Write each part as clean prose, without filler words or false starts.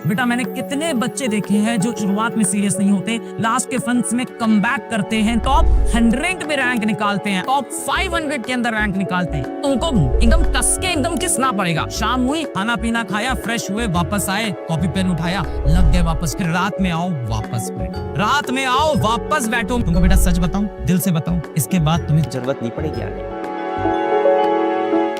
बेटा मैंने कितने बच्चे देखे हैं जो शुरुआत में सीरियस नहीं होते, लास्ट के फंड्स में कमबैक करते हैं, टॉप 100 में रैंक निकालते हैं, टॉप 500 के अंदर रैंक निकालते हैं। तो उनको एकदम कस के एकदम किसना पड़ेगा। शाम हुई, खाना पीना खाया, फ्रेश हुए, वापस आए, कॉपी पेन उठाया, लग गए वापस। फिर रात में आओ वापस बैठो, रात में आओ वापस बैठो। तुमको बेटा सच बताऊं, दिल से बताऊं, इसके बाद तुम्हें जरूरत नहीं पड़ेगी आगे।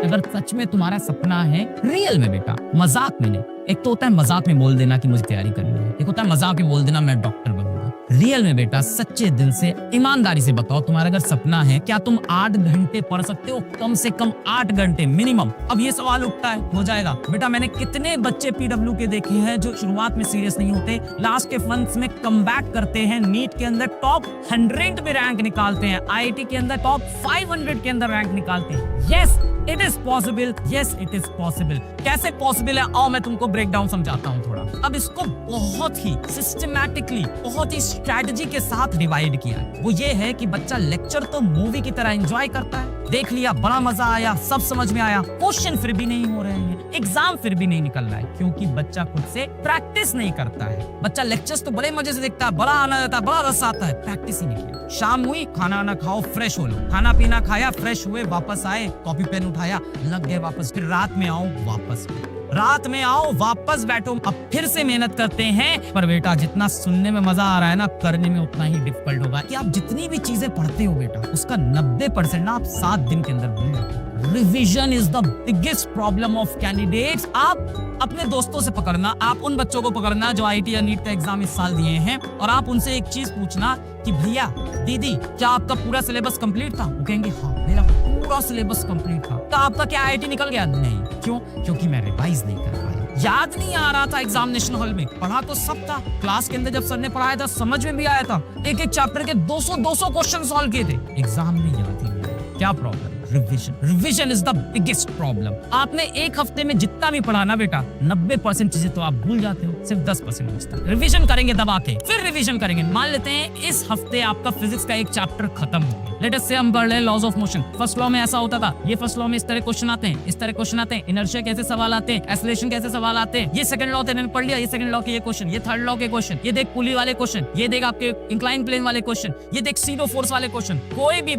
अगर सच में तुम्हारा सपना है, रियल में बेटा, मजाक में नहीं। एक तो होता है मजाक में बोल देना कि मुझे तैयारी करनी है, एक होता है मजाक में बोल देना मैं डॉक्टर बनूंगा। रियल में बेटा सच्चे दिल से ईमानदारी से बताओ, तुम्हारा अगर सपना है, क्या तुम 8 घंटे पढ़ सकते हो? कम से कम 8 घंटे मिनिमम। अब ये सवाल उठता है, हो जाएगा बेटा। मैंने कितने बच्चे पीडब्ल्यू के देखे हैं जो शुरुआत में सीरियस नहीं होते, लास्ट के फंड्स में कमबैक करते हैं, नीट के अंदर टॉप 100 में रैंक निकालते हैं, आईआईटी के अंदर टॉप 500 के अंदर रैंक निकालते हैं। Yes it is possible, yes it is possible. कैसे पॉसिबल है, आओ मैं तुमको ब्रेक डाउन समझाता हूँ थोड़ा। अब इसको बहुत ही सिस्टमैटिकली, बहुत ही स्ट्रैटेजी के साथ डिवाइड किया है। वो ये है कि बच्चा लेक्चर तो मूवी की तरह एंजॉय करता है, देख लिया, बड़ा मजा आया, सब समझ में आया, क्वेश्चन फिर भी नहीं हो रहे हैं, एग्जाम फिर भी नहीं निकल रहा है, क्योंकि बच्चा खुद से प्रैक्टिस नहीं करता है। बच्चा लेक्चर्स तो बड़े मजे से देखता है, बड़ा आनंद आता है, बड़ा रस आता है, प्रैक्टिस ही नहीं किया। शाम हुई, खाना ना खाओ, फ्रेश हो लो, खाना पीना खाया, फ्रेश हुए, वापस आए, कॉपी पेन उठाया, लग गए वापस। फिर रात में आओ वापस, रात में आओ वापस बैठो। अब फिर से मेहनत करते हैं, पर बेटा जितना सुनने में मजा आ रहा है ना, करने में उतना ही डिफिकल्ट होगा। कि आप जितनी भी चीजें पढ़ते हो बेटा, उसका 90% ना आप 7 दिन के अंदर भूल जाते हो। Revision is the biggest problem of candidates. आप अपने दोस्तों से पकड़ना, आप उन बच्चों को पकड़ना जो आईआईटी या नीट का एग्जाम इस साल दिए हैं, और आप उनसे एक चीज पूछना कि भैया दीदी क्या आपका पूरा सिलेबस कंप्लीट था? वो कहेंगे हाँ मेरा पूरा सिलेबस कंप्लीट था। तो आपका क्या आईआईटी निकल गया? नहीं। क्यों? क्योंकि मैं रिवाइज नहीं कर पाया, याद नहीं आ रहा था एग्जामिनेशन हॉल में। पढ़ा तो सब था, क्लास के अंदर जब सर ने पढ़ाया था समझ में भी आया था, एक एक चैप्टर के 200 क्वेश्चन सॉल्व किए थे, एग्जाम में याद ही नहीं आया। क्या problem? Revision. Revision is the biggest problem. आपने एक हफ्ते में जितना भी पढ़ा ना बेटा, 90% चीजें तो आप भूल जाते हो, सिर्फ 10% बचता है। रिविजन करेंगे दबा के, फिर रिविजन करेंगे। मान लेते हैं इस हफ्ते आपका फिजिक्स का एक चैप्टर खत्म हो गया। लेट अस से हम पढ़ रहे हैं laws of motion. First law में ऐसा होता था, ये फर्स्ट लॉ में इस तरह क्वेश्चन आते हैं, इस तरह क्वेश्चन आते हैं, इनर्शिया कैसे सवाल आते हैं, एक्सेलरेशन कैसे सवाल आते हैं। ये सेकंड लॉ तेने पढ़ लिया, ये सेकंड लॉ के ये क्वेश्चन, ये थर्ड लॉ के क्वेश्चन, ये देख पुली वाले क्वेश्चन, ये देख आपके इंक्लाइन प्लेन वाले क्वेश्चन, ये देख सीरो फोर्स वाले क्वेश्चन। कोई भी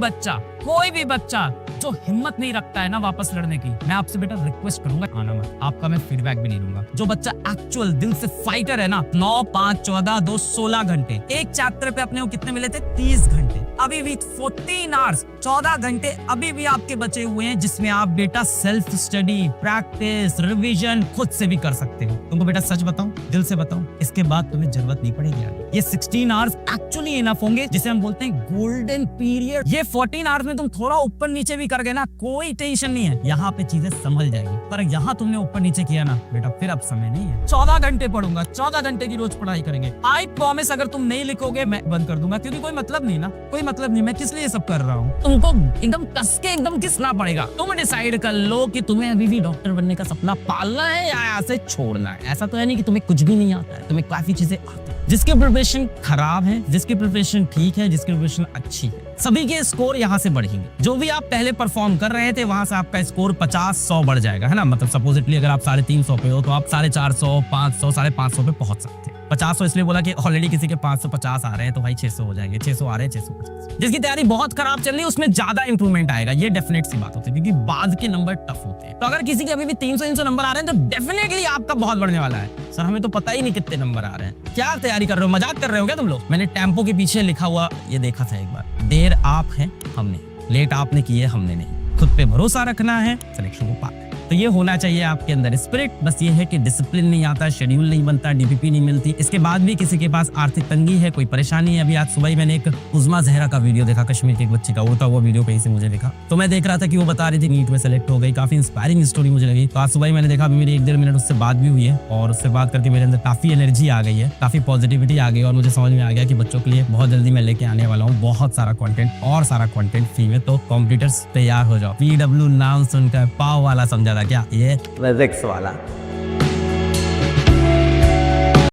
बच्चा जो हिम्मत नहीं रखता है ना वापस लड़ने की, मैं आपसे बेटा रिक्वेस्ट करूंगा आना मत। आपका मैं फीडबैक भी नहीं लूंगा। जो बच्चा एक्चुअल दिल से फाइटर है ना, 9, 5, 14, 2, 16 घंटे एक चैप्टर पे अपने को कितने मिले थे? 30 घंटे। अभी भी 14 आवर्स, 14 घंटे अभी भी आपके बचे हुए हैं, जिसमें आप बेटा सेल्फ स्टडी, प्रैक्टिस, रिवीजन खुद से भी कर सकते हो। तुमको बेटा सच बताऊं, दिल से बताऊं, इसके बाद तुम्हें जरूरत नहीं पड़ेगी आगे। ये 16 आवर्स एक्चुअली इनफ होंगे, जिसे हम बोलते हैं गोल्डन पीरियड। ये 14 आवर्स में तुम थोड़ा ऊपर नीचे भी कर गए ना, कोई टेंशन नहीं है, यहाँ पे चीजें संभल जाएगी। पर यहाँ तुमने ऊपर नीचे किया ना बेटा, फिर अब समय नहीं है। 14 घंटे पढ़ूंगा, 14 घंटे की रोज पढ़ाई करेंगे। आई प्रॉमिस, अगर तुम नहीं लिखोगे मैं बंद कर दूंगा, क्योंकि कोई मतलब नहीं ना, कोई मतलब नहीं। मैं किस लिए सब कर रहा हूँ? तुमको एकदम कस के एकदम किसना पड़ेगा। तुम डिसाइड कर लो कि तुम्हें अभी भी डॉक्टर बनने का सपना पालना है या ऐसे छोड़ना है। ऐसा तो है नहीं कि तुम्हें कुछ भी नहीं आता है, तुम्हें काफी चीजें आती है। जिसकी प्रिपरेशन खराब है, जिसकी प्रिपरेशन ठीक है, जिसकी प्रिपरेशन अच्छी है, सभी के स्कोर यहाँ से बढ़ेंगे। जो भी आप पहले परफॉर्म कर रहे थे, वहां से आपका स्कोर 50-100 बढ़ जाएगा, है ना। मतलब सपोजिटली अगर आप 350 पे हो, तो आप 450, 500, 550 पे पहुंच सकते हैं। 50 इसलिए बोला कि ऑलरेडी किसी के 550 आ रहे हैं, तो भाई 600 हो जाएंगे, 600 आ रहे हैं, 650। जिसकी तैयारी बहुत खराब चल रही है, उसमें ज्यादा इंप्रूवमेंट आएगा, ये डेफिनेट सी बात होती है, क्योंकि बाद के नंबर टफ होते हैं। तो अगर किसी के अभी भी 300 नंबर आ रहे हैं, तो डेफिनेटली आपका बहुत बढ़ने वाला है। सर हमें तो पता ही नहीं कितने नंबर आ रहे हैं। क्या तैयारी कर रहे हो? मजाक कर रहे हो क्या तुम लोग? मैंने टेम्पो के पीछे लिखा हुआ ये देखा था एक बार, देर आप है हमने, लेट आपने की है हमने नहीं। खुद पे भरोसा रखना है, सिलेक्शन को पाना। तो ये होना चाहिए आपके अंदर स्पिरिट। बस ये है कि डिसिप्लिन नहीं आता, शेड्यूल नहीं बनता, डीपीपी नहीं मिलती। इसके बाद भी किसी के पास आर्थिक तंगी है, कोई परेशानी है। अभी आज सुबह ही मैंने एक उज़मा जहरा का वीडियो देखा, कश्मीर के एक बच्चे का, उड़ता हुआ वीडियो कहीं से मुझे देखा, तो मैं देख रहा था कि वो बता रही थी नीट में सेलेक्ट हो गई। काफी इंस्पायरिंग स्टोरी मुझे लगी। तो आज सुबह ही मैंने देखा, अभी मेरी 1-1.5 मिनट उससे बात भी हुई है, और उससे बात करके मेरे अंदर काफी एनर्जी आ गई है, काफी पॉजिटिविटी आ गई, और मुझे समझ में आ गया कि बच्चों के लिए बहुत जल्दी मैं लेके आने वाला हूँ बहुत सारा कंटेंट, और सारा कंटेंट फ्री में। तो कॉम्पिटिटर्स तैयार हो जाओ। पीडब्ल्यू नाम सुनकर पाव वाला समझा था क्या? ये फिजिक्स वाला।